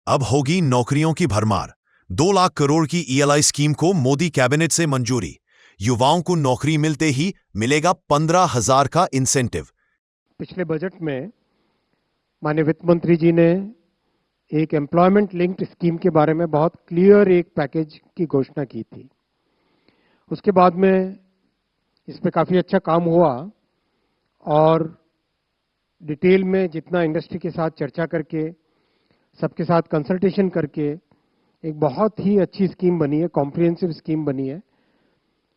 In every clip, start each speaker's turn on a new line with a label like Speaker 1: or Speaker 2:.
Speaker 1: अब होगी नौकरियों की भरमार। 2 लाख करोड़ की ईएलआई स्कीम को मोदी कैबिनेट से मंजूरी। युवाओं को नौकरी मिलते ही मिलेगा 15,000 का इंसेंटिव।
Speaker 2: पिछले बजट में माननीय वित्त मंत्री जी ने एक एम्प्लॉयमेंट लिंक्ड स्कीम के बारे में बहुत क्लियर एक पैकेज की घोषणा की थी। उसके बाद में इस पे काफ़ी अच्छा काम हुआ और डिटेल में जितना इंडस्ट्री के साथ चर्चा करके, सबके साथ कंसल्टेशन करके एक बहुत ही अच्छी स्कीम बनी है, कॉम्प्रिहेंसिव स्कीम बनी है।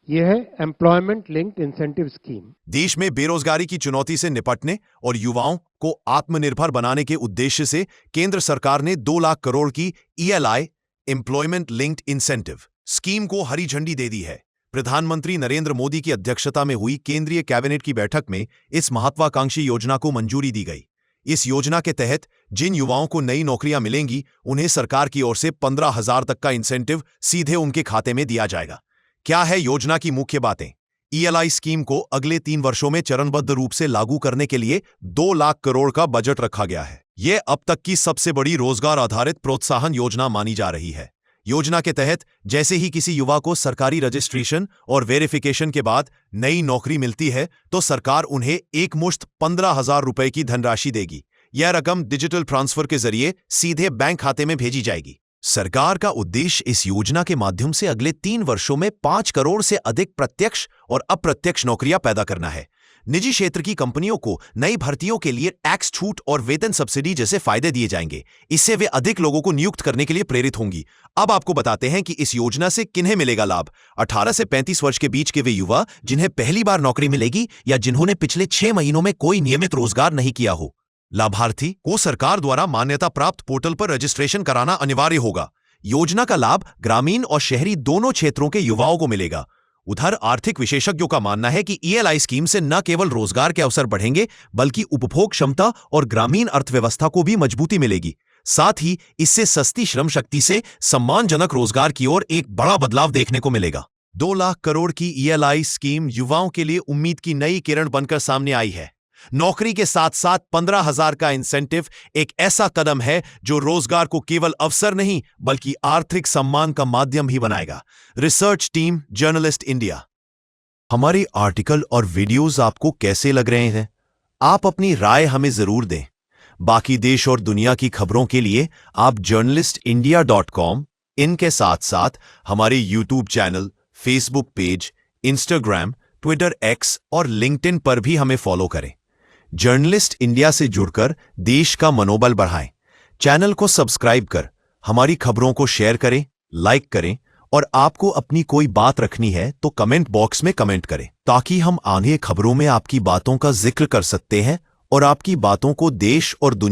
Speaker 2: यह है एम्प्लॉयमेंट लिंक्ड इंसेंटिव स्कीम।
Speaker 1: देश में बेरोजगारी की चुनौती से निपटने और युवाओं को आत्मनिर्भर बनाने के उद्देश्य से केंद्र सरकार ने 2 लाख करोड़ की ELI employment linked incentive scheme को हरी झंडी दे दी है। प्रधानमंत्री नरेंद्र मोदी की अध्यक्षता में हुई केंद्रीय कैबिनेट की बैठक में इस महत्वाकांक्षी योजना को मंजूरी दी गई। इस योजना के तहत जिन युवाओं को नई नौकरियां मिलेंगी, उन्हें सरकार की ओर से 15,000 तक का इंसेंटिव सीधे उनके खाते में दिया जाएगा। क्या है योजना की मुख्य बातें? ईएलआई स्कीम को अगले 3 वर्षों में चरणबद्ध रूप से लागू करने के लिए 2 लाख करोड़ का बजट रखा गया है। यह अब तक की सबसे बड़ी रोजगार आधारित प्रोत्साहन योजना मानी जा रही है। योजना के तहत जैसे ही किसी युवा को सरकारी रजिस्ट्रेशन और वेरिफिकेशन के बाद नई नौकरी मिलती है, तो सरकार उन्हें एकमुश्त 15,000 रुपए की धनराशि देगी। यह रकम डिजिटल ट्रांसफर के जरिए सीधे बैंक खाते में भेजी जाएगी। सरकार का उद्देश्य इस योजना के माध्यम से अगले 3 वर्षों में 5 करोड़ से अधिक प्रत्यक्ष और अप्रत्यक्ष नौकरियां पैदा करना है। निजी क्षेत्र की कंपनियों को नई भर्तियों के लिए टैक्स छूट और वेतन सब्सिडी जैसे फायदे दिए जाएंगे। इससे वे अधिक लोगों को नियुक्त करने के लिए प्रेरित होंगी। अब आपको बताते हैं कि इस योजना से किन्हें मिलेगा लाभ। 18 से 35 वर्ष के बीच के वे युवा जिन्हें पहली बार नौकरी मिलेगी या जिन्होंने पिछले 6 महीनों में कोई नियमित रोजगार नहीं किया हो। लाभार्थी को सरकार द्वारा मान्यता प्राप्त पोर्टल पर रजिस्ट्रेशन कराना अनिवार्य होगा। योजना का लाभ ग्रामीण और शहरी दोनों क्षेत्रों के युवाओं को मिलेगा। उधर आर्थिक विशेषज्ञों का मानना है कि ईएलआई स्कीम से न केवल रोजगार के अवसर बढ़ेंगे, बल्कि उपभोग क्षमता और ग्रामीण अर्थव्यवस्था को भी मजबूती मिलेगी। साथ ही इससे सस्ती श्रम शक्ति से सम्मानजनक रोजगार की ओर एक बड़ा बदलाव देखने को मिलेगा। 2 लाख करोड़ की ईएलआई स्कीम युवाओं के लिए उम्मीद की नई किरण बनकर सामने आई है। नौकरी के साथ साथ 15,000 का इंसेंटिव एक ऐसा कदम है जो रोजगार को केवल अवसर नहीं, बल्कि आर्थिक सम्मान का माध्यम भी बनाएगा। Research team, journalist India. हमारे आर्टिकल और वीडियोस आपको कैसे लग रहे हैं? आप अपनी राय हमें जरूर दें। बाकी देश और दुनिया की खबरों के लिए आप journalistindia.com इनके साथ साथ हमारे YouTube channel, Facebook page, Instagram, Twitter, x और लिंक्डइन पर भी हमें फॉलो करें। जर्नलिस्ट इंडिया से जुड़कर देश का मनोबल बढ़ाएं। चैनल को सब्सक्राइब कर हमारी खबरों को शेयर करें, लाइक करें और आपको अपनी कोई बात रखनी है तो कमेंट बॉक्स में कमेंट करें, ताकि हम आगे खबरों में आपकी बातों का जिक्र कर सकते हैं और आपकी बातों को देश और दुनिया